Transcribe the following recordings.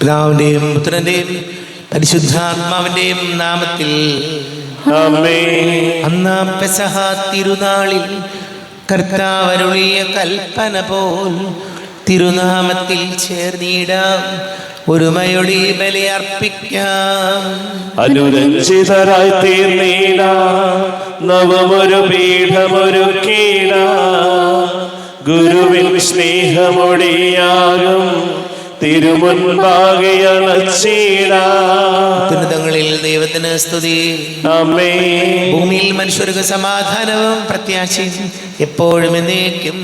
പിതാവിന്റെയും പുത്രന്റെയും പരിശുദ്ധാത്മാവിന്റെയും നാമത്തിൽ ആമേൻ. അന്ന് പെസഹ തിരുനാളിൽ കർത്താവ് അരുളിയ കൽപ്പന പോൽ തിരുനാമത്തിൽ ചേർന്നിടാം, ഒരുമയോടെ ബലിയർപ്പിക്കാം. അനുരഞ്ജിതരായി തീർന്നീട നവമൊരു പീഠമൊരുക്കീട, ഗുരുവിൻ സ്നേഹമൊടിയാകും തിരുമുൻപാകെ അണച്ചീട. ഉന്നതങ്ങളിൽ ദൈവത്തിന് സ്തുതി. ആമേൻ. ഭൂമിയിൽ മനുഷ്യർക്ക് സമാധാനവും പ്രത്യാശയും എപ്പോഴും എന്നേക്കും.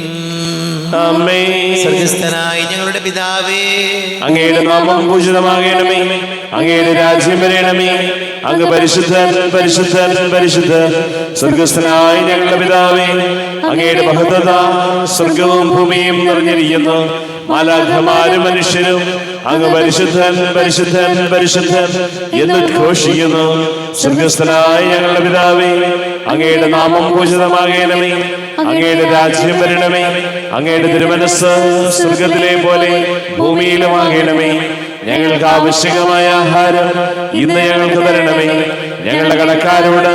ആമേൻ. സ്വർഗ്ഗസ്ഥനായ ഞങ്ങളുടെ പിതാവേ, അങ്ങയുടെ നാമം പൂജിതമാകണമേ, അങ്ങയുടെ രാജ്യം വരണമേ, അങ്ങ് പരിശുദ്ധൻ പരിശുദ്ധൻ പരിശുദ്ധൻ. സ്വർഗ്ഗസ്ഥനായ ഞങ്ങളുടെ പിതാവേ, അങ്ങയുടെ മഹത്വത സ്വർഗവും ഭൂമിയും നിറഞ്ഞിരിക്കുന്നു. മാലാഖമാരും മനുഷ്യരും അങ്ങ് പരിശുദ്ധൻ പരിശുദ്ധൻ പരിശുദ്ധൻ എന്ന് ഘോഷിക്കുന്നു. സ്വർഗ്ഗസ്ഥനായ ഞങ്ങളുടെ പിതാവേ, അങ്ങയുടെ നാമം പൂജിതമാകണമേ, അങ്ങയുടെ രാജ്യം വരണമേ, അങ്ങയുടെ തിരുമനസ്സ് സ്വർഗത്തിലെ പോലെ ഭൂമിയിലുമാകണമേ. ഞങ്ങൾക്ക് ആവശ്യകമായ ആഹാരം ഇന്ന് ഞങ്ങൾക്ക് തരണമേ. ഞങ്ങളുടെ കടക്കാരോട്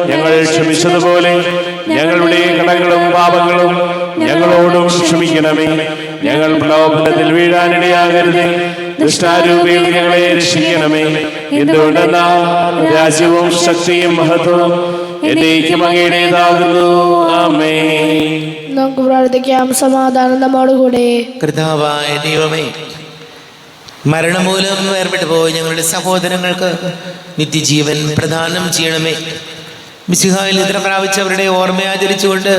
ഞങ്ങൾ ക്ഷമിച്ചതുപോലെ ഞങ്ങളുടെ കടങ്ങളും പാപങ്ങളും ഞങ്ങളോടും ക്ഷമിക്കണമേ. ഞങ്ങൾ പ്രലോഭനത്തിൽ വീഴാനിടയാകരുതേ, ദുഷ്ടാരൂപിയിൽ ഞങ്ങളെ രക്ഷിക്കണമേ. എന്തുകൊണ്ടെന്നാൽ രാജ്യവും ശക്തിയും മഹത്വവും എന്നേക്കും അങ്ങയുടേതാകുന്നു. ആമേൻ. നമുക്ക് പ്രാർത്ഥിക്കാം. സമാധാനം നമ്മോടുകൂടെ. കർത്താവായ ദൈവമേ, മരണം മൂലം വേർപെട്ടു പോയി ഞങ്ങളുടെ സഹോദരങ്ങൾക്ക് നിത്യജീവൻ പ്രദാനം ചെയ്യണമേ. മിശിഹായിൽ നിദ്ര പ്രാപിച്ചവരുടെ ഓർമ്മ ആചരിച്ചുകൊണ്ട്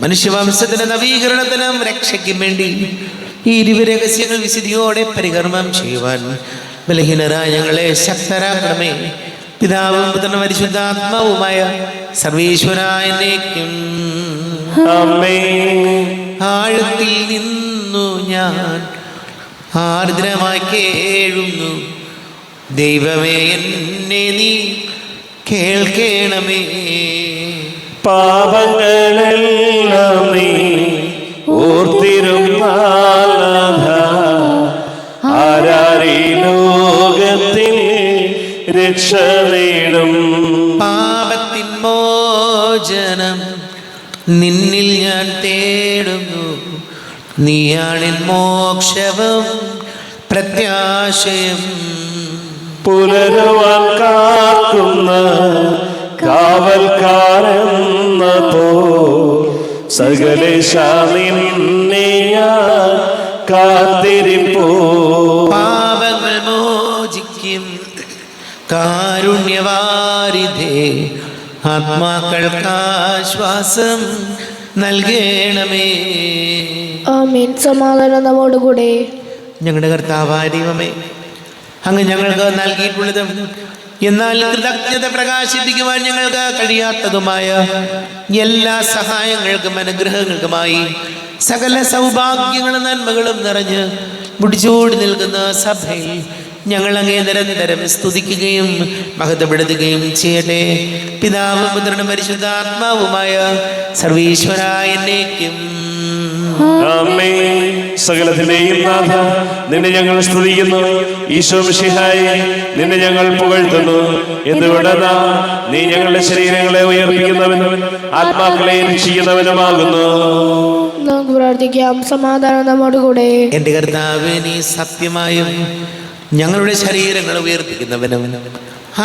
മനുഷ്യവംശത്തിന്റെ നവീകരണത്തിനും രക്ഷയ്ക്കും വേണ്ടി ഈ രഹസ്യങ്ങൾ വിശുദ്ധിയോടെ പരികർമ്മം ചെയ്യുവാൻ ബലഹീനരായ ഞങ്ങളെ ശക്തരാക്കണമേ. പിതാവും പുത്രനും പരിശുദ്ധാത്മാവുമായ സർവേശ്വരായ എന്നേക്കും. ആമേൻ. ആഴത്തിൽ നിന്നു ഞാൻ ആർദ്രമായി കേഴുന്നു, ദൈവമേ എന്നെ നീ കേൾക്കണമേ. പാപങ്ങളെല്ലാം നീ ഓർത്തിരുന്നാൽ ആരാരീ ലോകത്തിൽ രക്ഷ നേടും. പാപത്തിൻ മോചനം നിന്നിൽ ഞാൻ തേടുന്നു, നീയാണെൻ മോക്ഷവും പ്രത്യാശയും. പുലരുവാൻ കാക്കുന്ന കാവൽക്കാരെന്ന പോ സകലേശ നിന്നെ ഞാൻ കാത്തിരിപ്പോ. പാപങ്ങൾ മോചിക്കും കാരുണ്യവാരിധേ, ആത്മാക്കൾക്കാശ്വാസം നൽകണമേ. ആമേൻ. സമാധാനം നമ്മോടുകൂടെ. ഞങ്ങളുടെ കർത്താവായ ദൈവമേ, അങ്ങ് ഞങ്ങൾക്ക് നൽകിയിട്ടുള്ളതും എന്നാൽ കൃതജ്ഞത പ്രകാശിപ്പിക്കുവാൻ ഞങ്ങൾക്ക് കഴിയാത്തതുമായ എല്ലാ സഹായങ്ങൾക്കും അനുഗ്രഹങ്ങൾക്കുമായി സകല സൗഭാഗ്യങ്ങളും നന്മകളും നിറഞ്ഞ് മുടിച്ചൂടി നിൽക്കുന്ന സഭയിൽ ഞങ്ങൾ അങ്ങേ നിരന്തരം സ്തുതിക്കുകയും മഹത്വപ്പെടുത്തുകയും ചെയ്യട്ടെ. പിതാവും പുത്രനും പരിശുദ്ധാത്മാവുമായ സർവീശ്വരായ എന്നേക്കും. ആമേൻ. സകലത്തിന്റെയും നാഥ, നിന്നെ ഞങ്ങൾ സ്തുതിക്കുന്നു. ഈശോ മിശിഹായെ, നിന്നെ ഞങ്ങൾ പുകഴ്ത്തുന്നു. എന്തുകൊണ്ടെന്നാ നീ ഞങ്ങളുടെ ശരീരങ്ങളെ ഉയർപ്പിക്കുന്നവനും ആത്മാക്കളെ രക്ഷിക്കുന്നവനുമാകുന്നു. നമുക്ക് പ്രാർത്ഥിക്കാം. സമാധാനം നമ്മോടുകൂടെ. എൻ്റെ കർത്താവേ, നീ സത്യമായും ഞങ്ങളുടെ ശരീരങ്ങൾ ഉയർപ്പിക്കുന്നവനും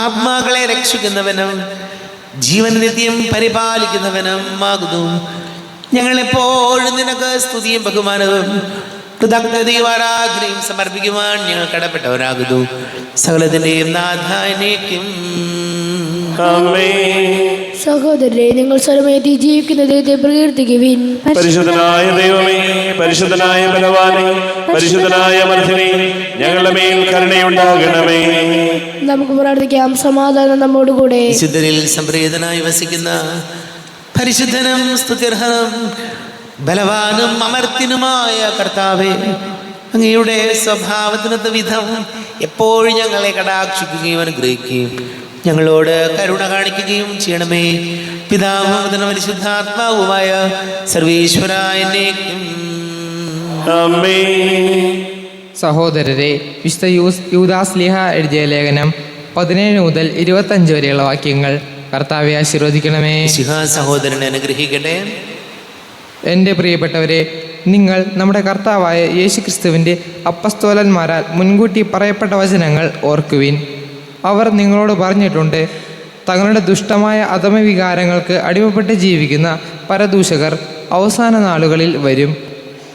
ആത്മാക്കളെ രക്ഷിക്കുന്നവനും ജീവൻ നിത്യം പരിപാലിക്കുന്നവനും ആകുന്നു. ഞങ്ങളെപ്പോഴും നിനക്ക് സ്തുതിയും ബഹുമാനവും കൃതജ്ഞതയും ആരാധനയും സമർപ്പിക്കുവാൻ ഞങ്ങൾ കടപ്പെട്ടവരാകുന്നു. സകലത്തിന്റെയും നാഥാനേക്കും. സഹോദരരെ, നിങ്ങൾ സ്വരമേറ്റി ജീവിക്കുന്ന ദൈവത്തെ പ്രകീർത്തിക്കുവിൻ. പരിശുദ്ധനായ ദൈവമേ, പരിശുദ്ധനായ ബലവാനേ, പരിശുദ്ധനായ മർദ്ദനേ, ഞങ്ങളുടെ മേൽ കരുണയുണ്ടാകണമേ. നമുക്ക് പ്രാർത്ഥിക്കാം. സമാധാനം നമ്മോടുകൂടെ. വിശുദ്ധരിൽ സംപ്രീതനായി വസിക്കുന്ന പരിശുദ്ധനും സ്തുത്യർഹനും ബലവാനും അമർത്തിനുമായ കർത്താവേ, അങ്ങയുടെ സ്വഭാവത്തിനൊത്ത വിധം എപ്പോഴും ഞങ്ങളെ കടാക്ഷിക്കുകയും അനുഗ്രഹിക്കുകയും ഞങ്ങളോട് കരുണ കാണിക്കുകയും ചെയ്യണമേ. പിതാവും പുത്രനും പരിശുദ്ധാത്മാവുമായ സർവീശ്വരായ എന്നേക്കും. ആമേൻ. സഹോദരരെ, വിശുദ്ധ യൂദാസ്ലീഹ എഴുതിയ ലേഖനം 17 മുതൽ 25 വരെയുള്ള വാക്യങ്ങൾ. കർത്താവെ ആശീർവദിക്കണമേ. സഹോദരനെ അനുഗ്രഹിക്കട്ടെ. എൻ്റെ പ്രിയപ്പെട്ടവരെ, നിങ്ങൾ നമ്മുടെ കർത്താവായ യേശുക്രിസ്തുവിൻ്റെ അപ്പസ്തോലന്മാരാൽ മുൻകൂട്ടി പറയപ്പെട്ട വചനങ്ങൾ ഓർക്കുവിൻ. അവർ നിങ്ങളോട് പറഞ്ഞിട്ടുണ്ട്, തങ്ങളുടെ ദുഷ്ടമായ അധമവികാരങ്ങൾക്ക് അടിമപ്പെട്ട് ജീവിക്കുന്ന പരദൂഷകർ അവസാന നാളുകളിൽ വരും.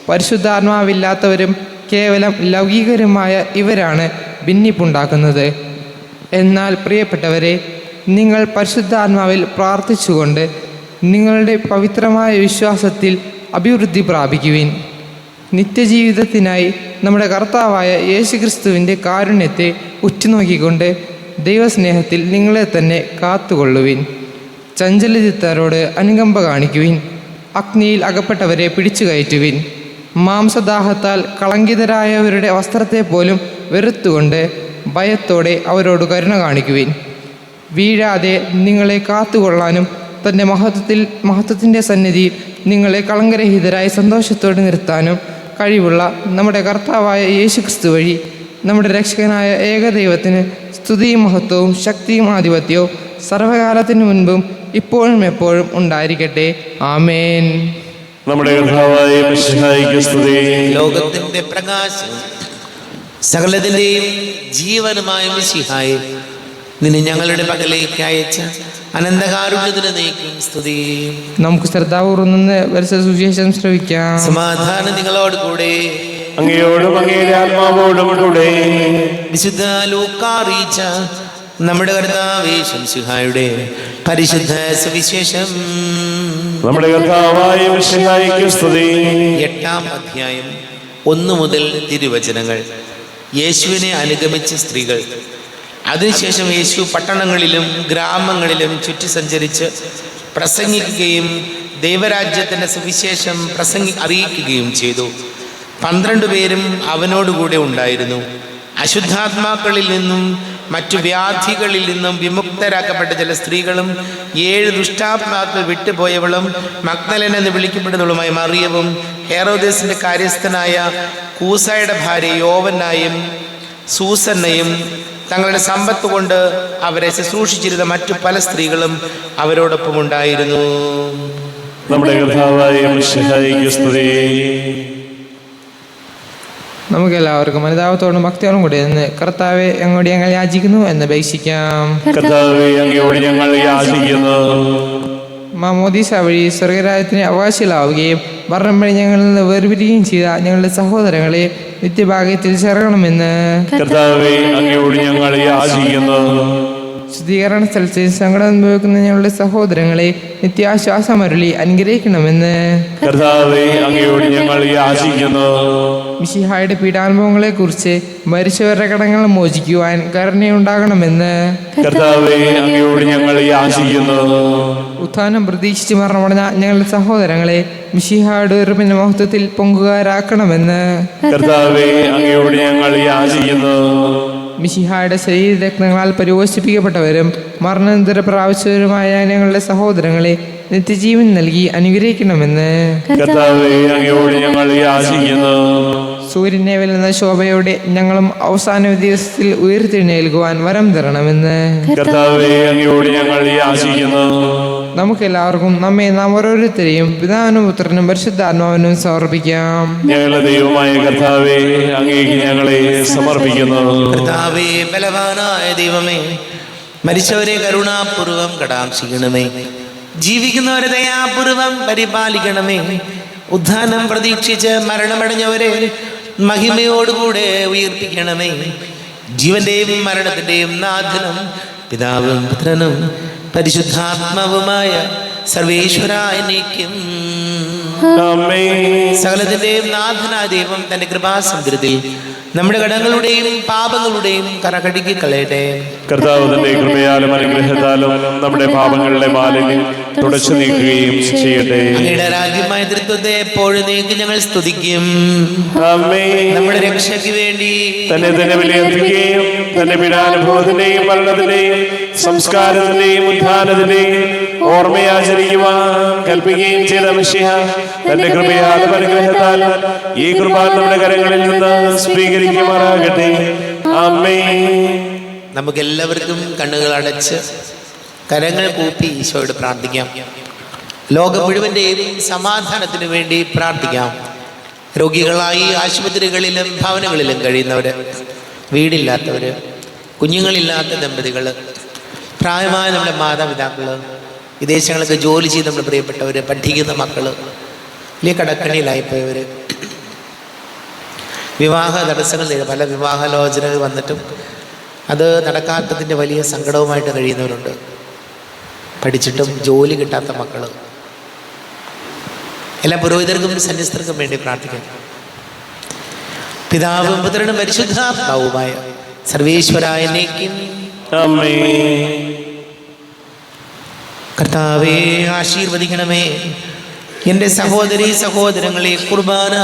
പരിശുദ്ധാത്മാവില്ലാത്തവരും കേവലം ലൗകികരുമായ ഇവരാണ് ഭിന്നിപ്പുണ്ടാക്കുന്നത്. എന്നാൽ പ്രിയപ്പെട്ടവരെ, നിങ്ങൾ പരിശുദ്ധാത്മാവിൽ പ്രാർത്ഥിച്ചുകൊണ്ട് നിങ്ങളുടെ പവിത്രമായ വിശ്വാസത്തിൽ അഭിവൃദ്ധി പ്രാപിക്കുവിൻ. നിത്യജീവിതത്തിനായി നമ്മുടെ കർത്താവായ യേശുക്രിസ്തുവിൻ്റെ കാരുണ്യത്തെ ഉറ്റുനോക്കിക്കൊണ്ട് ദൈവസ്നേഹത്തിൽ നിങ്ങളെ തന്നെ കാത്തുകൊള്ളുവിൻ. ചഞ്ചലചിത്തരോട് അനുകമ്പ കാണിക്കുവിൻ. അഗ്നിയിൽ അകപ്പെട്ടവരെ പിടിച്ചു കയറ്റുവിൻ. മാംസദാഹത്താൽ കളങ്കിതരായവരുടെ വസ്ത്രത്തെ പോലും വെറുത്തുകൊണ്ട് ഭയത്തോടെ അവരോട് കരുണ കാണിക്കുവിൻ. വീഴാതെ നിങ്ങളെ കാത്തുകൊള്ളാനും തൻ്റെ മഹത്വത്തിൻ്റെ സന്നിധിയിൽ നിങ്ങളെ കളങ്കരഹിതരായി സന്തോഷത്തോടെ നിർത്താനും കഴിവുള്ള നമ്മുടെ കർത്താവായ യേശുക്രിസ്തു വഴി നമ്മുടെ രക്ഷകനായ ഏകദൈവത്തിന് സ്തുതിയും മഹത്വവും ശക്തിയും ആധിപത്യവും സർവകാലത്തിനു മുൻപും ഇപ്പോഴും എപ്പോഴും ഉണ്ടായിരിക്കട്ടെ. ആമേൻ. നമ്മുടെ കർത്താവായ മിശിഹായിക്ക് സ്തുതി. ലോകത്തിന്റെ പ്രകാശം സകലത്തിന്റെയും ജീവനുമായ മിശിഹായെ, നിന്നെ ഞങ്ങളുടെ പകലേക്ക് അയച്ച അനന്തകാരുണ്യത്തിന് നീക്കും സ്തുതി. നമുക്ക് ശ്രദ്ധാപൂർവ്വം നിന്ന് പരിശുദ്ധ സുവിശേഷം ശ്രവിക്കാം. സമാധാനം നിങ്ങളോട് കൂടെ. അങ്ങയോടും അങ്ങയുടെ ആത്മാവോടും കൂടെ. വിശുദ്ധ ലൂക്കാ അറിയിച്ച നമ്മുടെ കർത്താവേ ശംസിഹായുടെ പരിശുദ്ധ സുവിശേഷം. നമ്മുടെ കർത്താവായ മിശിഹായിക്ക് സ്തുതി. 8-ാം അധ്യായം 1 മുതൽ തിരുവചനങ്ങൾ. യേശുവിനെ അനുഗമിച്ച സ്ത്രീകൾ. അതിനുശേഷം യേശു പട്ടണങ്ങളിലും ഗ്രാമങ്ങളിലും ചുറ്റി സഞ്ചരിച്ച് പ്രസംഗിക്കുകയും ദൈവരാജ്യത്തിൻ്റെ സുവിശേഷം അറിയിക്കുകയും ചെയ്തു. 12 പേരും അവനോടുകൂടെ ഉണ്ടായിരുന്നു. അശുദ്ധാത്മാക്കളിൽ നിന്നും മറ്റു വ്യാധികളിൽ നിന്നും വിമുക്തരാക്കപ്പെട്ട ചില സ്ത്രീകളും 7 ദുഷ്ടാത്മാക്കൾ വിട്ടുപോയവളും മഗ്ദലൻ എന്ന് വിളിക്കപ്പെടുന്നവളുമായ മറിയവും ഹെറോദേസിന്റെ കാര്യസ്ഥനായ കൂസായുടെ ഭാര്യ യോവന്നായും സൂസന്നയും തങ്ങളുടെ സമ്പത്ത് കൊണ്ട് അവരെ ശുശ്രൂഷിച്ചിരുന്ന മറ്റു പല സ്ത്രീകളും അവരോടൊപ്പം ഉണ്ടായിരുന്നു. നമ്മുടെ കർത്താവായ മിശിഹായിക്ക് സ്തുതി. നമുക്കെല്ലാവർക്കും അനുതാപത്തോടും ഭക്തിയോടും കൂടി നിന്ന് കർത്താവെ അങ്ങോട്ട് ഞങ്ങൾ യാചിക്കുന്നു എന്ന് അപേക്ഷിക്കാം. കർത്താവേ, അങ്ങയോട് ഞങ്ങൾ യാചിക്കുന്നു. മാമോദീസ വഴി സ്വർഗരാജ്യത്തിന് അവകാശികളാവുകയും മരണം വഴി ഞങ്ങളിൽ നിന്ന് വേർപിരിയുകയും ചെയ്ത ഞങ്ങളുടെ സഹോദരങ്ങളെ നിത്യഭാഗ്യത്തിൽ ചേർക്കണമെന്ന് കർത്താവേ, അങ്ങയോട് ഞങ്ങൾ യാചിക്കുന്നു. ശുദ്ധീകരണ സ്ഥലത്ത് സങ്കടം അനുഭവിക്കുന്ന ഞങ്ങളുടെ സഹോദരങ്ങളെ നിത്യാശ്വാസമരുളി അനുഗ്രഹിക്കണമെന്ന് കർത്താവേ, അങ്ങയോട് ഞങ്ങൾ യാചിക്കുന്നു. മിശിഹായുടെ പീഡാനുഭവങ്ങളെ കുറിച്ച് മരിച്ചവരുടെ കടങ്ങൾ മോചിക്കുവാൻ കരുണയുണ്ടാകണമെന്ന് കർത്താവേ, അങ്ങയോട് ഞങ്ങൾ യാചിക്കുന്നു. ഉത്ഥാനം പ്രതീക്ഷിച്ച് മരണമടഞ്ഞ ഞങ്ങളുടെ സഹോദരങ്ങളെ മിശിഹായുടെ ഉറപ്പിന്റെ മഹത്വത്തിൽ പൊങ്കുകാരാക്കണമെന്ന് കർത്താവേ, അങ്ങയോട് ഞങ്ങൾ യാചിക്കുന്നു. മിശിഹായുടെ ശരീരരത്നങ്ങളാൽ പരിപോഷിപ്പിക്കപ്പെട്ടവരും മരണാനന്തര പ്രാപിച്ചവരുമായ ഞങ്ങളുടെ സഹോദരങ്ങളെ നിത്യജീവൻ നൽകി അനുഗ്രഹിക്കണമെന്ന് കർത്താവേ, അങ്ങയോട് ഞങ്ങൾ യാചിക്കുന്നു. സൂര്യനെ വെല്ലുന്ന ശോഭയോടെ ഞങ്ങളും അവസാന ദിവസത്തിൽ ഉയർത്തെഴുന്നേൽക്കുവാൻ വരം തരണമെന്ന് കർത്താവേ, അങ്ങയോട് ഞങ്ങൾ യാചിക്കുന്നു. നമുക്കെല്ലാവർക്കും നാം ഓരോരുത്തരെയും പിതാവിനും പുത്രനും പരിശുദ്ധാത്മാവിനും സമർപ്പിക്കാം. ഞങ്ങളുടെ ദൈവമായ കർത്താവേ, അങ്ങേക്ക് ഞങ്ങളെ സമർപ്പിക്കുന്നു. കർത്താവേ, ബലവാനായ ദൈവമേ, മരിച്ചവരെ കരുണാപൂർവം കടാക്ഷിക്കണമേ. ജീവിക്കുന്നവരെ ദയാപൂർവം പരിപാലിക്കണമേ. ഉദ്ധാനം പ്രതീക്ഷിച്ച് മരണമടഞ്ഞവരെ മഹിമയോടുകൂടെ ഉയർപ്പിക്കണമേ. ജീവന്റെയും മരണത്തിന്റെയും നാഥനും പിതാവും പുത്രനും പരിശുദ്ധാത്മാവുമായ സർവേശ്വരായ നീക്കും. സകലത്തിന്റെയും നാഥനായ ദൈവം തന്റെ കൃപാസമുദ്രത്തിൽ നമ്മുടെ കടങ്ങളുടെയും പാപങ്ങളുടെയും കറകടുക്കി കളയട്ടെ. കർത്താവ് തന്റെ കൃപയാലും അനുഗ്രഹത്താലും നമ്മുടെ പാപങ്ങളുടെ മാലിന്യം തുടച്ചു നീക്കുകയും ചെയ്യട്ടെ. അങ്ങയുടെ രാജ്യമായ തൃത്വത്തെ എപ്പോഴും നീക്കി ഞങ്ങൾ സ്തുതിക്കും. നമ്മുടെ രക്ഷയ്ക്ക് വേണ്ടി തന്നെ വിലയിരുത്തുകയും തന്റെ പീഡാനുഭവത്തിന്റെയും മരണത്തിന്റെയും സംസ്കാരത്തിന്റെയും ഉദ്ധാനത്തിന്റെയും ഓർമ്മയാചരിക്കുവാൻ കൽപ്പിക്കുകയും ചെയ്ത മിശിഹ തന്റെ കൃപയാലും അനുഗ്രഹത്താലും ഈ കുർബാന നമ്മുടെ കരങ്ങളിൽ നിന്ന് സ്വീകരിച്ചു സ്വീകരിക്കുമാറാകട്ടെ. ആമേൻ. നമുക്കെല്ലാവർക്കും കണ്ണുകൾ അടച്ച് കരങ്ങൾ കൂപ്പി ഈശോയോട് പ്രാർത്ഥിക്കാം. ലോകം മുഴുവൻ്റെയും സമാധാനത്തിന് വേണ്ടി പ്രാർത്ഥിക്കാം. രോഗികളായി ആശുപത്രികളിലും ഭവനങ്ങളിലും കഴിയുന്നവർ, വീടില്ലാത്തവർ, കുഞ്ഞുങ്ങളില്ലാത്ത ദമ്പതികൾ, പ്രായമായ നമ്മുടെ മാതാപിതാക്കൾ, വിദേശങ്ങൾക്ക് ജോലി ചെയ്ത് നമ്മുടെ പ്രിയപ്പെട്ടവർ, പഠിക്കുന്ന മക്കൾ, വലിയ കടക്കണിയിലായിപ്പോയവർ, വിവാഹ തടസ്സങ്ങൾ, പല വിവാഹാലോചനകൾ വന്നിട്ടും അത് നടക്കാത്തതിൻ്റെ വലിയ സങ്കടവുമായിട്ട് കഴിയുന്നവരുണ്ട്. പഠിച്ചിട്ടും ജോലി കിട്ടാത്ത മക്കൾ, എല്ലാ പുരോഹിതർക്കും സന്യസ്തർക്കും വേണ്ടി പ്രാർത്ഥിക്കാം. പിതാവും പുത്രനും പരിശുദ്ധാത്മാവുമായ സർവേശ്വരായ കർത്താവേ, ആശീർവദിക്കണമേ. എൻ്റെ സഹോദരീ സഹോദരങ്ങളെ, കുർബാന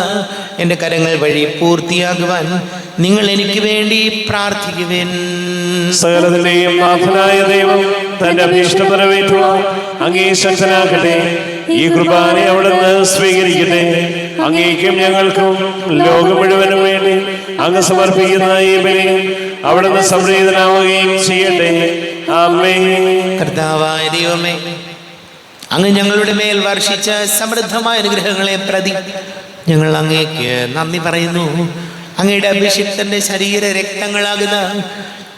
എൻ്റെ കരങ്ങൾ വഴി പൂർത്തിയാകുവാൻ നിങ്ങൾ എനിക്ക് വേണ്ടി പ്രാർത്ഥിക്കുവേൻ. സകലത്തിന്റെയും നാഥനായ ദൈവം തന്റെ അഭീഷ്ടം നിറവേറ്റുവാൻ അങ്ങേ ശക്തനാകട്ടെ. ഈ കുർബാന അവിടുന്ന് സ്വീകരിക്കട്ടെ. അങ്ങേക്കും ഞങ്ങൾക്കും ലോകം മുഴുവനും വേണ്ടി അങ്ങ് സമർപ്പിക്കുന്ന ഈ ബലി അവിടുന്ന് സംപ്രീതനാവുകയും ചെയ്യട്ടെ. ആമേൻ. കർത്താവായ ദൈവമേ, അങ്ങ് ഞങ്ങളുടെ മേൽ വർഷിച്ച സമൃദ്ധമായ അനുഗ്രഹങ്ങളെ പ്രതി ഞങ്ങൾ അങ്ങേക്ക് നന്ദി പറയുന്നു. അങ്ങയുടെ അഭിഷിക്തന്റെ ശരീര രക്തങ്ങളാകുന്ന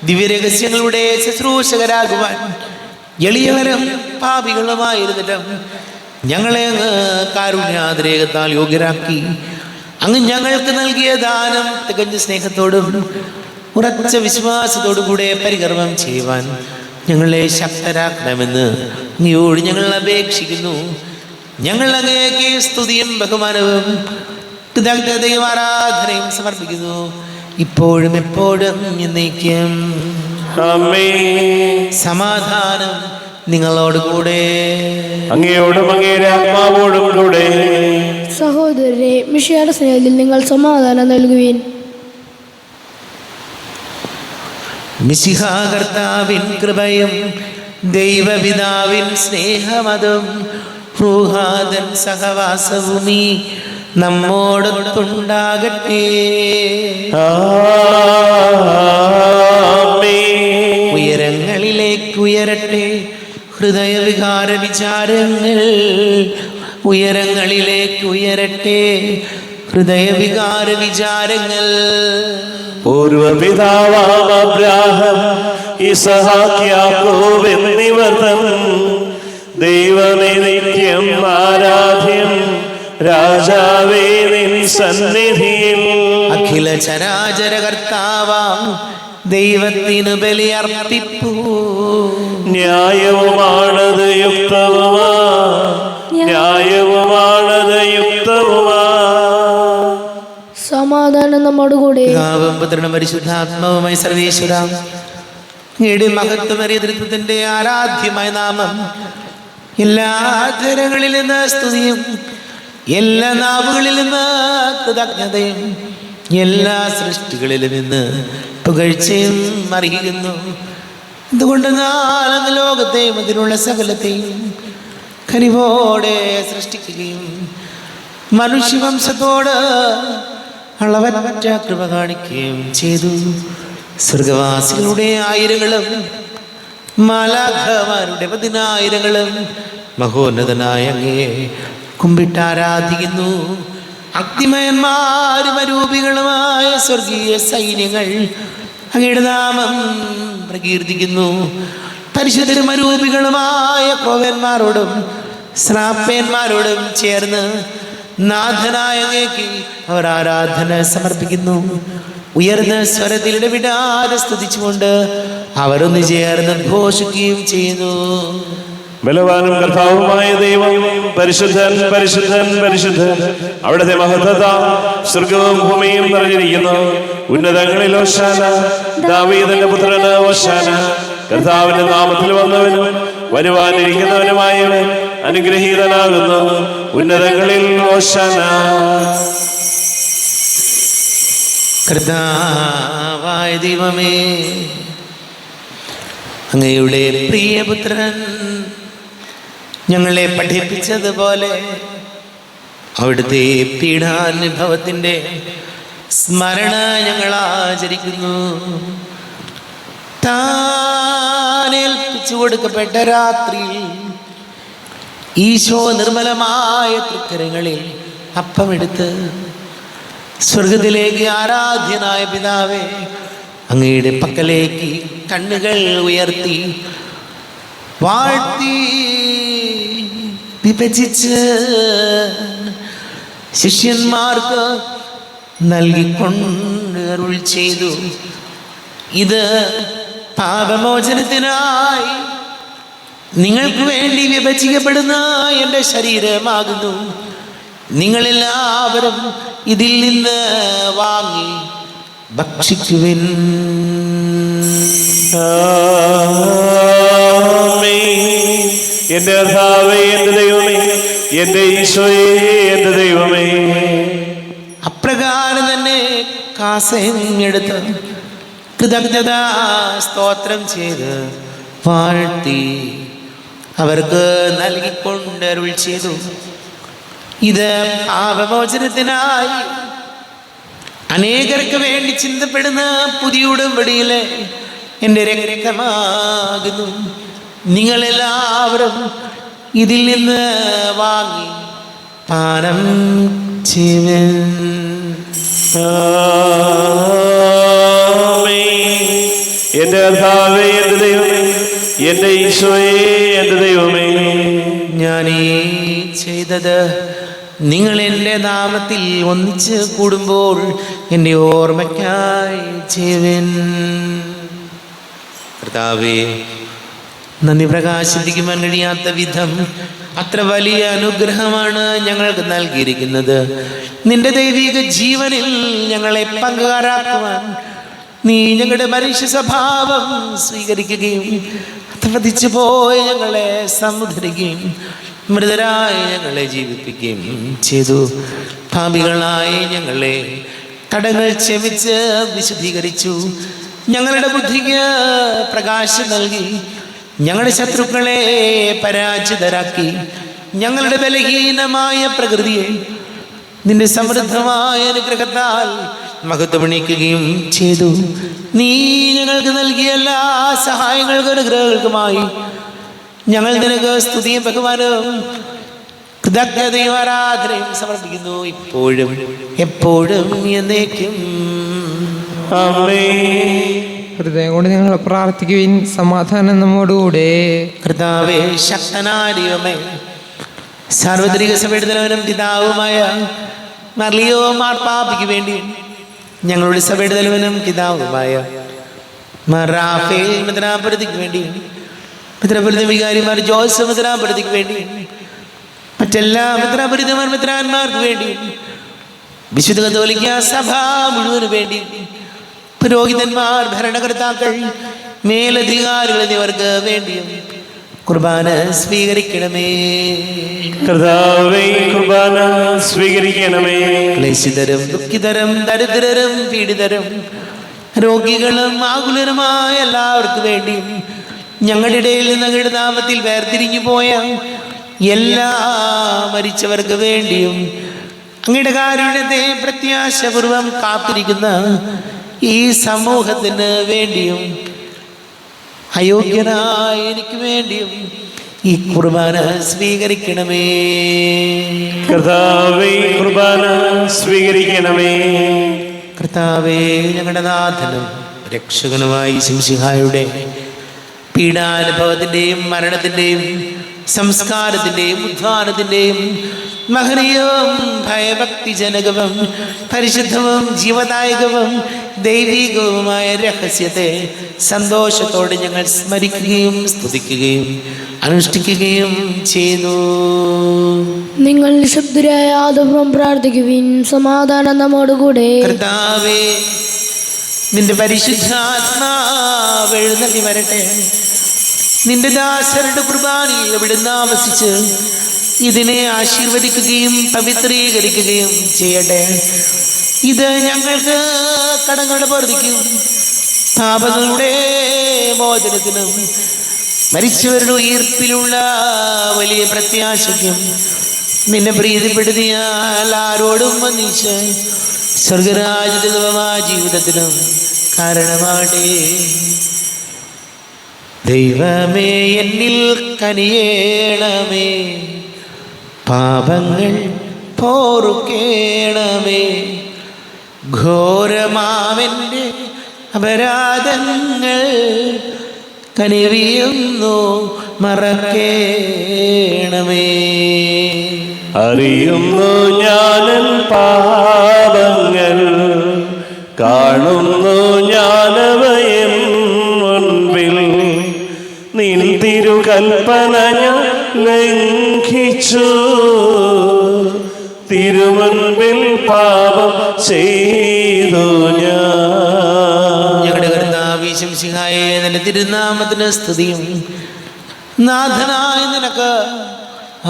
ദിവ്യരഹസ്യങ്ങളുടെ ശുശ്രൂഷകരാകുവാൻ എളിയവരും പാപികളുമായിരുന്നിട്ടും ഞങ്ങളെ അങ്ങ് കാരുണ്യാതിരേകത്താൽ യോഗ്യരാക്കി. അങ്ങ് ഞങ്ങൾക്ക് നൽകിയ ദാനം തികഞ്ഞ സ്നേഹത്തോടും ഉറച്ച വിശ്വാസത്തോടും കൂടെ പരികർമ്മം ചെയ്യുവാൻ ഞങ്ങളെ ശക്തരാക്കണമെന്ന് അങ്ങയോട് ഞങ്ങൾ അപേക്ഷിക്കുന്നു. ഞങ്ങൾ അങ്ങേക്ക് സ്തുതിയും ബഹുമാനവും കൃതജ്ഞതയും ആരാധനയും സമർപ്പിക്കുന്നു, ഇപ്പോഴും എപ്പോഴും എന്നേക്കും. സമാധാനം നിങ്ങളോട് കൂടെ, അങ്ങയോടും അങ്ങയുടെ ആത്മാവോടും കൂടെ. സഹോദരരെ, മിശിഹായുടെ സ്നേഹത്തിൽ നിങ്ങൾ സമാധാനം നൽകുവിൻ. മിശിഹാ കർത്താവിൻ കൃപയും ദൈവപിതാവിൻ സ്നേഹമതും റൂഹാദൻ സഹവാസവുമീ നമ്മോടൊത്തുണ്ടാകട്ടെ. ഉയരങ്ങളിലേക്ക് ഉയരട്ടെ ഹൃദയവികാര വിചാരങ്ങൾ, ഉയരങ്ങളിലേക്ക് ഉയരട്ടെ ഹൃദയവികാര വിചാരങ്ങൾ. പൂർവപിതാവാം അബ്രാഹാം, ഇസഹാക്ക്, യാക്കോബ് എന്നിവർ തൻ ദൈവമേ നിത്യം ആരാധ്യം, രാജാവേ നിൻ സന്നിധിയിൽ അഖില ചരാചര കർത്താവാം ദൈവത്തിനു ബലിയർപ്പിപ്പൂ. ന്യായവുമാണത് യുക്തവുമാ, ന്യായവുമാണത് യുക്തവുമാ. സമാധാനം നമ്മോട് കൂടെ. പിതാവും പുത്രനും പരിശുദ്ധാത്മാവുമായി സർവേശ്വര, അങ്ങയുടെ മഹത്വമേറിയ തൃത്വത്തിന്റെ ആരാധ്യമായ നാമം എല്ലാ ധരങ്ങളിൽ നിന്ന് സ്തുതിയും എല്ലാ നാവുകളിൽ നിന്ന് കൃതജ്ഞതയും എല്ലാ സൃഷ്ടികളിലും നിന്ന് പുകഴ്ചയും അറിയിക്കുന്നു. എന്തുകൊണ്ടെന്നാൽ അങ്ങ് ലോകത്തെയും അതിലുള്ള സകലത്തെയും കനിവോടെ സൃഷ്ടിക്കുകയും മനുഷ്യവംശത്തോട് അളവറ്റ കൃപ കാണിക്കുകയും ചെയ്തു. സ്വർഗവാസികളുടെ ആയിരങ്ങളും മാലാഖമാരുടെ 10,000 മഹോന്നതനായ അങ്ങയെ കുമ്പിട്ടാരാധിക്കുന്നു. അഗ്നിമയന്മാരും അരൂപികളുമായ സ്വർഗീയ സൈന്യങ്ങൾ അങ്ങയുടെ നാമം പ്രകീർത്തിക്കുന്നു. പരിശുദ്ധരും അരൂപികളുമായ ക്രോവന്മാരോടും ശ്രാപ്പന്മാരോടും ചേർന്ന് നാഥനായ അങ്ങേക്ക് അവർ ആരാധന സമർപ്പിക്കുന്നു. ഉയർന്ന സ്വരത്തിൽ ഇടവിടാതെ സ്തുതിച്ചുകൊണ്ട് അവരൊന്ന് ചേർന്ന് ഘോഷിക്കുകയും ചെയ്യുന്നു. ബലവാനും കർത്താവുമായ ദൈവം പരിശുദ്ധൻ, പരിശുദ്ധൻ, പരിശുദ്ധൻ. അവിടുത്തെ മഹത്വത സ്വർഗവും ഭൂമിയും നിറഞ്ഞിരിക്കുന്നു. ഉന്നതങ്ങളിൽ ഓശാന, ദാവീദിന്റെ പുത്രന് ഓശാന. കർത്താവിന്റെ നാമത്തിൽ വന്നവനും വരുവാനിരിക്കുന്നവനുമായവൻ അനുഗ്രഹീതനാകുന്നു. ഉന്നതങ്ങളിൽ ഓശാന. കർത്താവായ ദൈവമേ, അങ്ങയുടെ പ്രിയപുത്രൻ ഞങ്ങളെ പഠിപ്പിച്ചതുപോലെ അവിടുത്തെ പീഡാനുഭവത്തിൻ്റെ സ്മരണ ഞങ്ങൾ ആചരിക്കുന്നു. താനേൽപ്പിച്ചു കൊടുക്കപ്പെട്ട രാത്രിയിൽ ഈശോ നിർമ്മലമായ തൃക്കരങ്ങളിൽ അപ്പമെടുത്ത് സ്വർഗത്തിലേക്ക് ആരാധ്യനായ പിതാവേ, അങ്ങയുടെ പക്കലേക്ക് കണ്ണുകൾ ഉയർത്തി വാഴ്ത്തി വിഭജിച്ച് ശിഷ്യന്മാർക്ക് നൽകിക്കൊണ്ട് അരുൾ ചെയ്തു, ഇത് പാപമോചനത്തിനായി നിങ്ങൾക്ക് വേണ്ടി വിഭജിക്കപ്പെടുന്ന എൻ്റെ ശരീരമാകുന്നു. നിങ്ങളെല്ലാവരും ഇതിൽ നിന്ന് വാങ്ങി ഭക്ഷിക്കുവിൻ. എന്റെ കർത്താവേ, എന്റെ ദൈവമേ, എന്റെ ഈശോയേ, എന്റെ ദൈവമേ. അപ്രകാരം തന്നെ കാസയെടുത്ത് കൃതജ്ഞത സ്തോത്രം ചെയ്ത് വാഴ്ത്തി അവർക്ക് നൽകിക്കൊണ്ട് അരുൾ ചെയ്തു, ഇത് പാപമോചനത്തിനായി അനേകർക്ക് വേണ്ടി ചിന്തപ്പെടുന്ന പുതിയ ഉടമ്പടിയിലെ എൻ്റെ രക്തമാകുന്നു. നിങ്ങളെല്ലാവരും ഇതിൽ നിന്ന് വാങ്ങി പാനം ചെയ്യുവിൻ. എന്റെ കർത്താവേ, എന്റെ ദൈവമേ, എന്റെ ഈശോയേ, എന്റെ ദൈവമേ. ഞാൻ ഈ ചെയ്തത് നിങ്ങൾ എൻ്റെ നാമത്തിൽ ഒന്നിച്ച് കൂടുമ്പോൾ എൻ്റെ ഓർമ്മയ്ക്കായി ചെയ്യുവിൻ. കർത്താവേ, നന്ദി പ്രകാശിപ്പിക്കുവാൻ കഴിയാത്ത വിധം അത്ര വലിയ അനുഗ്രഹമാണ് ഞങ്ങൾക്ക് നൽകിയിരിക്കുന്നത്. നിന്റെ ദൈവിക ജീവനിൽ ഞങ്ങളെ പങ്കുകാരാക്കുവാൻ നീ ഞങ്ങളുടെ മനുഷ്യ സ്വഭാവം സ്വീകരിക്കുകയും പതിച്ചു പോയ ഞങ്ങളെ സമുദ്ധരിക്കുകയും മൃതരായി ഞങ്ങളെ ജീവിപ്പിക്കുകയും ചെയ്തു. പാപികളായി ഞങ്ങളെ കടങ്ങൾ ക്ഷമിച്ച് വിശുദ്ധീകരിച്ചു. ഞങ്ങളുടെ ബുദ്ധിക്ക് പ്രകാശം നൽകി ഞങ്ങളുടെ ശത്രുക്കളെ പരാജിതരാക്കി. ഞങ്ങളുടെ ബലഹീനമായ പ്രകൃതിയെ നിന്റെ സമൃദ്ധമായ അനുഗ്രഹത്താൽ മഹത്വമണിക്കുകയും ചെയ്തു. നീ ഞങ്ങൾക്ക് നൽകിയ എല്ലാ സഹായങ്ങൾക്കും അനുഗ്രഹങ്ങൾക്കുമായി ഞങ്ങൾ നിനക്ക് സ്തുതിയും ബഹുമാനവും കൃതജ്ഞതയും ആരാധനയും സമർപ്പിക്കുന്നു, ഇപ്പോഴും എപ്പോഴും എന്നേക്കും. ഹൃദയം കൊണ്ട് ഞങ്ങൾ പ്രാർത്ഥിക്കുവിൻ. സമാധാനം നമ്മോടുകൂടെ. കർത്താവേ, ശക്തനായ ദൈവമേ, സാർവത്രിക സഭയുടെ തലവനും പിതാവുമായ മർലിയോ മാർപ്പാപ്പയ്ക്ക് വേണ്ടി ഞങ്ങളുടെ സഭയുടെ തലവനും പിതാവുമായ റാഫേൽ മെത്രാപ്പൊലീത്തയ്ക്ക് വേണ്ടി, മെത്രാപ്പൊലീത്ത വികാരിമാർ ജോസഫ് മെത്രാപ്പൊലീത്തയ്ക്ക് വേണ്ടി, മറ്റെല്ലാ മെത്രാപ്പൊലീത്തമാർ മെത്രാന്മാർക്ക് വേണ്ടി, വിശുദ്ധ കത്തോലിക്ക സഭ മുഴുവന് വേണ്ടി, പുരോഹിതന്മാർ, ഭരണകർത്താക്കൾ, മേലധികാരികൾ എന്നിവർക്ക് വേണ്ടിയും കുർബാന സ്വീകരിക്കണമേ. കർത്താവേ, കുർബാന സ്വീകരിക്കണമേ. ക്ലേശിതരും ദുഃഖിതരും ദരിദ്രരും പീഡിതരും രോഗികളും ആകുലരുമായ എല്ലാവർക്കും വേണ്ടിയും ഞങ്ങളുടെ ഇടയിൽ നിന്ന് അങ്ങയുടെ നാമത്തിൽ വേർതിരിഞ്ഞു പോയ എല്ലാ മരിച്ചവർക്ക് വേണ്ടിയും അങ്ങയുടെ കാരുണ്യത്തെ പ്രത്യാശപൂർവം കാത്തിരിക്കുന്ന ഈ സമൂഹത്തിന് വേണ്ടിയും അയോഗ്യനായ എനിക്ക് വേണ്ടിയും ഈ കുർബാന സ്വീകരിക്കണമേ. കർത്താവേ, കുർബാന സ്വീകരിക്കണമേ. കർത്താവേ, ഞങ്ങളുടെ നാഥനും രക്ഷകനുമായി ശംസിഹായുടെ പീഡാനുഭവത്തിൻ്റെയും മരണത്തിൻ്റെയും സംസ്കാരത്തിൻ്റെയും ഉദ്ധാനത്തിൻ്റെയും മഹനീയവും ഭയഭക്തിജനകവും പരിശുദ്ധവും ജീവദായകവും ദൈവികവുമായ രഹസ്യത്തെ സന്തോഷത്തോടെ ഞങ്ങൾ സ്മരിക്കുകയും സ്തുതിക്കുകയും അനുഷ്ഠിക്കുകയും ചെയ്യുന്നു. നിങ്ങൾ നിശബ്ദരായ ആദവം പ്രാർത്ഥിക്കുവിൻ. സമാധാനം നമ്മോടുകൂടെ. കർത്താവേ, നിന്റെ പരിശുദ്ധാത്മാവ് എഴുന്നള്ളി വരട്ടെ. നിന്റെ ദാസരുടെ കുർബാനയിൽ എവിടുന്ന് ആവസിച്ച് ഇതിനെ ആശീർവദിക്കുകയും പവിത്രീകരിക്കുകയും ചെയ്യട്ടെ. ഇത് ഞങ്ങൾക്ക് കടങ്ങളുടെ പൊറുതിക്കും പാപങ്ങളുടെ മോചനത്തിനും മരിച്ചവരുടെ ഉയർപ്പിലുള്ള വലിയ പ്രത്യാശയ്ക്കും നിന്നെ പ്രീതിപ്പെടുത്തിയാൽ ആരോടും വന്നിച്ച് സ്വർഗരാജ്യമായ ജീവിതത്തിനും കാരണമാകട്ടെ. ദൈവമേ എന്നിൽ കനിയേണമേ, പാപങ്ങൾ പോറുക്കേണമേ, ഘോരമാവൻ്റെ അപരാധങ്ങൾ കനിവിയുന്നു മറക്കേണമേ. അറിയുന്നു ഞാനൻ പാപങ്ങൾ, കാണുന്നു ഞാനവയൻ മുൻപിൽ, നിൻ തിരുകൽപ്പന ഞാൻ ലംഘിച്ചു, തിരുമുൻപിൽ പാപം ചെയ്തു ഞാൻ. ഞങ്ങളുടെ കർത്താവേ ശംസിഹായേ, നിന്റെ തിരുനാമത്തിന് സ്തുതിയും നാഥനായ നിനക്ക്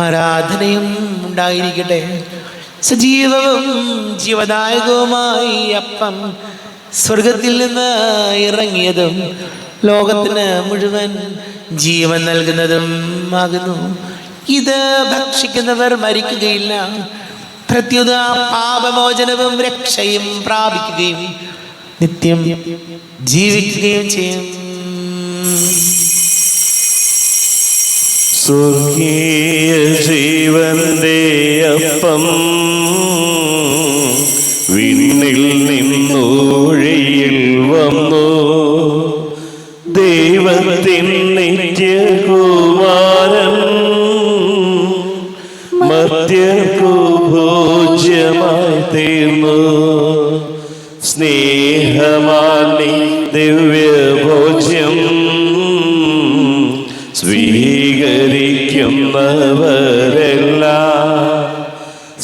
ആരാധനയും ഉണ്ടായിരിക്കട്ടെ. സജീവവും ജീവദായകവുമായി അപ്പം സ്വർഗത്തിൽ നിന്ന് ഇറങ്ങിയതും ലോകത്തിന് മുഴുവൻ ജീവൻ നൽകുന്നതും ആകുന്നു. ഇത് ഭക്ഷിക്കുന്നവർ മരിക്കുകയില്ല, പ്രത്യുത പാപമോചനവും രക്ഷയും പ്രാപിക്കുകയും നിത്യം ജീവിക്കുകയും ചെയ്യും. സ്വർഗീയ ജീവന്റെ അപ്പം വിണ്ണിൽ നിന്നൂഴിയിൽ വന്നു, ദൈവത്തിൻ നിത്യകുമാരൻ മർത്യർക്കു ഭോജ്യമായി തീർന്നു. സ്നേഹമാനി ദിവ്യഭോജ്യം സ്വീകരിക്കുന്നവരെല്ലാം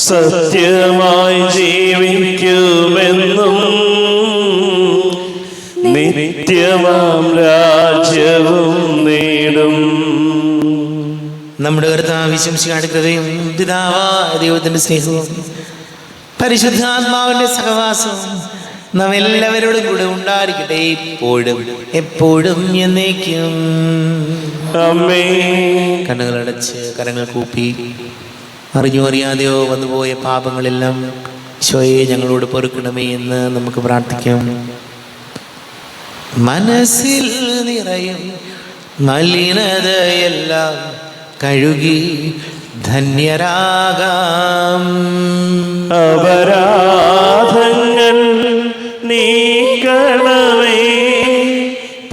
സത്യമായി ജീവിക്കുമെന്നും നിത്യമാം രാജ്യവും നേടും. നമ്മുടെ കർത്താവേ ശംസിഹായുടെ കൃപയും പിതാവായ ദൈവത്തിന്റെ സ്നേഹവും പരിശുദ്ധാത്മാവിന്റെ സഹവാസവും നാം എല്ലാവരോടും കൂടെ ഉണ്ടായിരിക്കട്ടെ, ഇപ്പോഴും എപ്പോഴും എന്നേക്കും. കണ്ണുകളടച്ച് കരങ്ങൾ കൂപ്പി അറിഞ്ഞോ അറിയാതെയോ വന്നുപോയ പാപങ്ങളെല്ലാം ഈശോയെ ഞങ്ങളോട് പൊറുക്കണമേ എന്ന് നമുക്ക് പ്രാർത്ഥിക്കാം. മനസ്സിൽ നിറയും മലിനതയെല്ലാം കഴുകി ധന്യരാകാം. അപരാധങ്ങൾ നീക്കണമേ,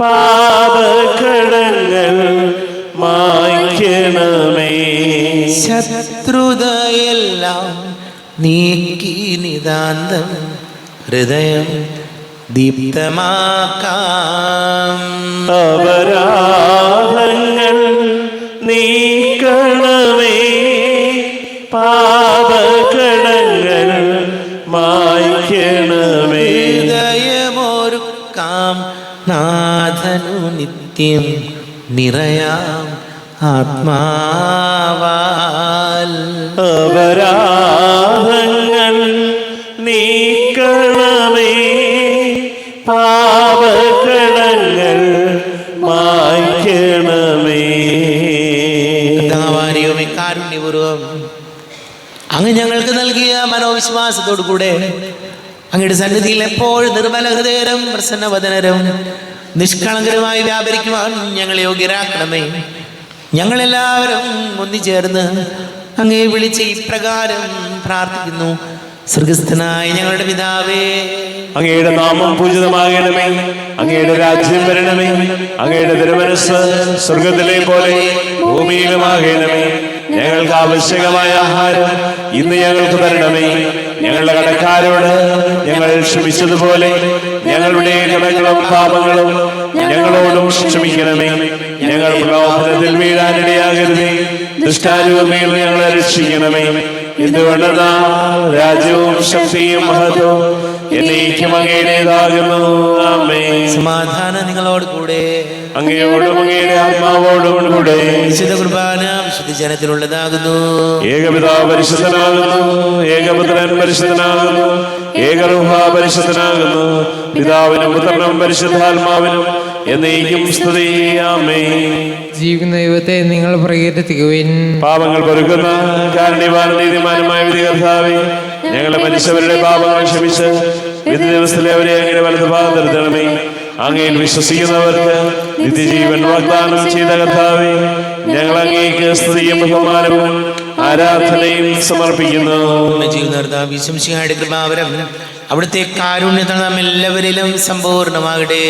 പാപകടങ്ങൾ മായ്ക്കണമേ, ശത്രുതയെല്ലാം നീക്കി നിതാന്തം ഹൃദയം ദീപ്തമാക്കാം. അപരാധങ്ങൾ നീക്കണമേ, പാപകടങ്ങൾ മായ്ക്കണമേ, ഹൃദയമൊരുക്കാം നാഥനു നിത്യം നിറയാം ആത്മാവാൽ. അപരാധങ്ങൾ നീക്കണമേ, പാപകടങ്ങൾ മായ്ക്കണമേ. കാരുണ്യപൂർവം അങ്ങ് ഞങ്ങൾക്ക് നൽകിയ മനോവിശ്വാസത്തോടു കൂടെ അങ്ങയുടെ സന്നിധിയിൽ എപ്പോഴും നിർമ്മല ഹൃദയരും പ്രസന്നവദനരും നിഷ്കളങ്കരമായി വ്യാപരിക്കുവാൻ ഞങ്ങളെ യോഗ്യരാക്കണമേ. ഞങ്ങളെല്ലാവരും ഒന്നുചേർന്ന് അങ്ങേ വിളിച്ച് ഇപ്രകാരം പ്രാർത്ഥിക്കുന്നു. സ്വർഗസ്ഥനായ ഞങ്ങളുടെ പിതാവേ, അങ്ങയുടെ നാമം പൂജിതമാകണമേ, അങ്ങയുടെ രാജ്യം വരണമേ, അങ്ങയുടെ തിരുമനസ്സ് സ്വർഗത്തിലെ പോലെ ഭൂമിയിലുമാകണമേ. ഞങ്ങൾക്ക് ആവശ്യകമായ ആഹാരം ഇന്ന് ഞങ്ങൾക്ക് തരണമേ. ഞങ്ങളുടെ കടക്കാരോട് ഞങ്ങൾ ക്ഷമിച്ചതുപോലെ ഞങ്ങളുടെ കടങ്ങളും പാപങ്ങളും ഞങ്ങളോടും ക്ഷമിക്കണമേ. ഞങ്ങൾ പ്രലോഭനത്തിൽ വീഴാനിടയാകരുതേ, ദുഷ്ടാരൂപയിൽ ഞങ്ങളെ രക്ഷിക്കണമേ. എന്തുകൊണ്ടെന്നാൽ രാജ്യവും ശക്തിയും മഹത്വവും എന്നേക്കും അങ്ങയുടേതാകുന്നു. ആമേൻ. സമാധാനം നിങ്ങളോട് കൂടെ, അങ്ങയോടും അങ്ങയുടെ ആത്മാവോടും കൂടെ. വിശുദ്ധ കുർബാന വിശുദ്ധ ജനത്തിലുള്ളതാകുന്നു. ഏകപിതാവ് പരിശുദ്ധനാകുന്നു, ഏകപുത്രൻ പരിശുദ്ധനാകുന്നു, ഏകരൂഹ പരിശുദ്ധനാകുന്നു. പിതാവിനും പുത്രനും പരിശുദ്ധാത്മാവിനും എന്നേക്കും സ്തുതി. ആമേൻ. ജീവിക്കുന്ന ദൈവത്തെ നിങ്ങൾ പ്രകീർത്തിക്കുവിൻ. പാപങ്ങൾ പൊറുക്കുന്ന കാരുണ്യവാൻ നീതിമാനുമായ വിധികർത്താവേ, ഞങ്ങളെ മരിച്ചവരുടെ പാപങ്ങൾ ക്ഷമിച്ച് വിധി ദിവസത്തിലെ അവരെ അങ്ങനെ വലതു ഭാഗം നിർത്തണമേ. അങ്ങയിൽ വിശ്വസിക്കുന്നവർക്ക് നിത്യജീവൻ വാഗ്ദാനം ചെയ്ത കർത്താവേ, ഞങ്ങൾ അങ്ങേക്ക് സ്തുതിയും ബഹുമാനവും ആരാധനയും സമർപ്പിക്കുന്നു. വിശംസിഹായുടെ കൃപാവരം അവിടുത്തെ കാരുണ്യത്തിൽ നാം എല്ലാവരിലും സമ്പൂർണ്ണമാകട്ടെ.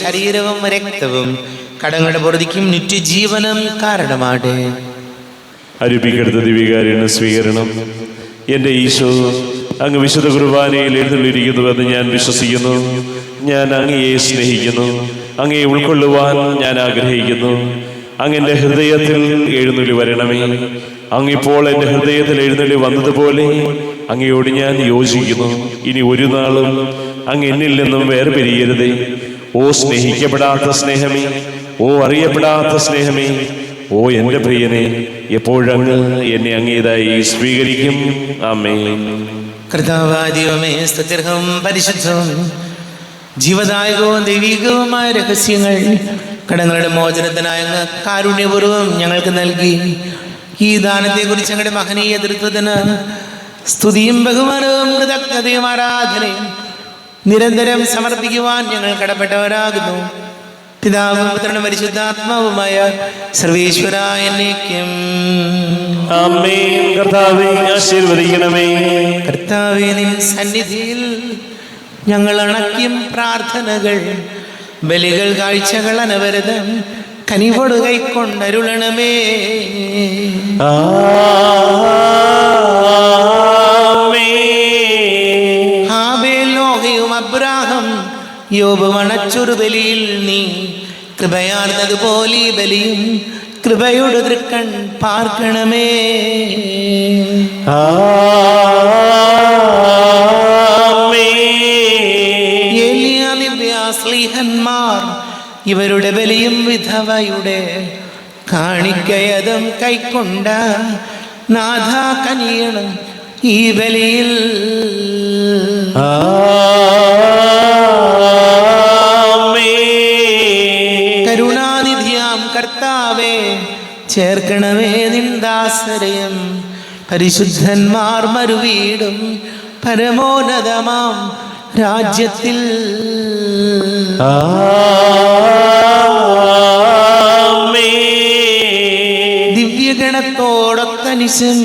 ശരീരവും രക്തവും കടങ്ങളുടെ പൊറുതിക്കും നിത്യജീവനം കാരണമാകട്ടെ. അരുപ്പിക്കെടുത്ത ദിവ്യകാരുണ്യ സ്വീകരണം. എൻ്റെ ഈശോ, അങ്ങ് വിശുദ്ധ കുർബാനയിൽ എഴുന്നള്ളിയിരിക്കുന്നുവെന്ന് ഞാൻ വിശ്വസിക്കുന്നു. ഞാൻ അങ്ങയെ സ്നേഹിക്കുന്നു. അങ്ങയെ ഉൾക്കൊള്ളുവാൻ ഞാൻ ആഗ്രഹിക്കുന്നു. അങ്ങെൻ്റെ ഹൃദയത്തിൽ എഴുന്നള്ളി വരണമേ. അങ്ങിപ്പോൾ എൻ്റെ ഹൃദയത്തിൽ എഴുന്നള്ളി വന്നതുപോലെ അങ്ങയോട് ഞാൻ യോജിക്കുന്നു. ഇനി ഒരു നാളും അങ്ങ് എന്നിൽ നിന്നും വേർപിരിയരുതേ. ഓ സ്നേഹിക്കപ്പെടാത്ത സ്നേഹമേ, ഓ അറിയപ്പെടാത്ത സ്നേഹമേ, ഓ എൻ്റെ പ്രിയനെ, എപ്പോഴങ്ങ് എന്നെ അങ്ങേതായി സ്വീകരിക്കും. ആമേൻ. കർത്താവാദിവമേ, സ്തുത്യർഹവും പരിശുദ്ധവും ജീവദായകവും ദൈവികവുമായ രഹസ്യങ്ങൾ കടങ്ങളുടെ മോചനത്തിനായ കാരുണ്യപൂർവ്വം ഞങ്ങൾക്ക് നൽകി. ഈ ദാനത്തെക്കുറിച്ച് ഞങ്ങളുടെ മഹനീയ തൃത്വത്തിന് സ്തുതിയും ബഹുമാനവും കൃതജ്ഞതയും ആരാധനയും നിരന്തരം സമർപ്പിക്കുവാൻ ഞങ്ങൾ കടപ്പെട്ടവരാകുന്നു. പിതാവും പുത്രനും പരിശുദ്ധാത്മാവുമായ സർവേശ്വര എന്നേക്കും ആമേൻ. കർത്താവേ, ആശീർവദിക്കണമേ. കർത്താവേ, നിൻ സന്നിധിയിൽ ഞങ്ങൾ അണയ്ക്കും പ്രാർത്ഥനകൾ, ബലികൾ, കാഴ്ചകൾ അനവരതം കനിവോട് കൈക്കൊണ്ടരുളണമേ. ഹാബേലോഹയും അബ്രാഹം യോബും അണച്ചൊരു ബലിയിൽ നീ കൃപയാർന്നതുപോലെ ഈ ബലിയും കൃപയോട് തൃക്കൺ പാർക്കണമേ. സ്ലീഹന്മാർ ഇവരുടെ ബലിയും വിധവയുടെ കാണിക്കയതും കൈക്കൊണ്ട നാഥ കനിയണം ഈ ബലിയിൽ. കരുണാനിധിയാം കർത്താവേ, ചേർക്കണമേ നിന്ദാശ്രയം പരിശുദ്ധന്മാർ മരുവീടും പരമോന്നതമാം രാജ്യത്തിൽ. ദിവ്യഗണത്തോടൊത്തനിശം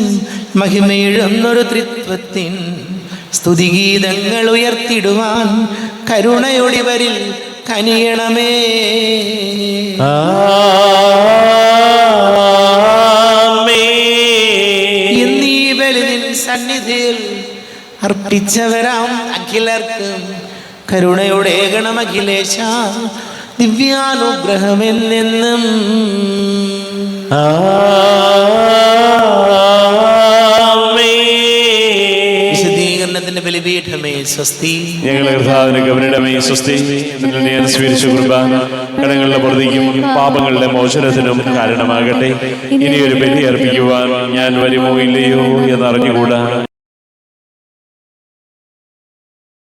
മഹിമയിഴുന്നൊരു ത്രിത്വത്തിൻ സ്തുതിഗീതങ്ങൾ ഉയർത്തിടുവാൻ കരുണയൊടിവരിൽ കനിയണമേ. എന്നീ ബലിനിൻ സന്നിധിയിൽ അർപ്പിച്ചവരാം അഖിലർക്കും കരുണയുടെ ഗണമഖിലേശ ദിവ്യാനുഗ്രഹമെന്നെന്നും. വിശദീകരണത്തിന്റെ ബലിപീഠമേ സ്വസ്തി. ഞങ്ങളെ കർത്താവിന്റെ ഗവനിടമേ സ്വസ്തി. ഞാൻ സ്വീകരിച്ച കുർബാന കടങ്ങളുടെ പൊറുതിക്കും പാപങ്ങളുടെ മോചനത്തിനും കാരണമാകട്ടെ. ഇനിയൊരു ബലി അർപ്പിക്കുവാൻ ഞാൻ വരുമോ ഇല്ലയോ എന്നറിഞ്ഞുകൂടാ.